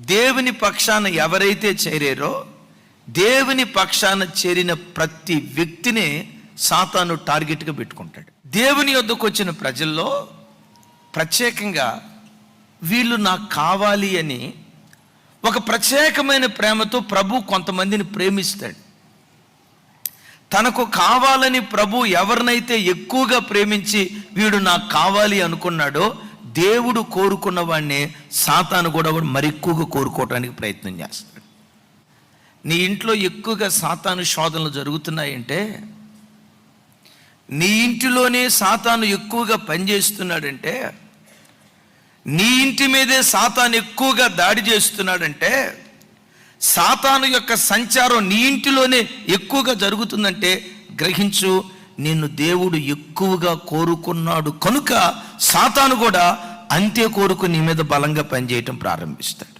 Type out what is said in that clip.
దేవుని పక్షాన ఎవరైతే చేరారో, దేవుని పక్షాన చేరిన ప్రతి వ్యక్తిని సాతాను టార్గెట్గా పెట్టుకుంటాడు. దేవుని యొద్దకు వచ్చిన ప్రజల్లో ప్రత్యేకంగా వీళ్ళు నాకు కావాలి అని ఒక ప్రత్యేకమైన ప్రేమతో ప్రభు కొంతమందిని ప్రేమిస్తాడు. తనకు కావాలని ప్రభు ఎవరినైతే ఎక్కువగా ప్రేమించి వీడు నాకు కావాలి అనుకున్నాడో, దేవుడు కోరుకున్న వాడిని సాతాను కూడా మరెక్కువగా కోరుకోవడానికి ప్రయత్నం చేస్తాడు. నీ ఇంట్లో ఎక్కువగా సాతాను శోధనలు జరుగుతున్నాయంటే, నీ ఇంటిలోనే సాతాను ఎక్కువగా పనిచేస్తున్నాడంటే, నీ ఇంటి మీదే సాతాను ఎక్కువగా దాడి చేస్తున్నాడంటే, సాతాను యొక్క సంచారం నీ ఇంటిలోనే ఎక్కువగా జరుగుతుందంటే గ్రహించు, నిన్ను దేవుడు ఎక్కువగా కోరుకున్నాడు కనుక సాతాను కూడా అంతే కోరుకు నీ మీద బలంగా పనిచేయటం ప్రారంభిస్తాడు.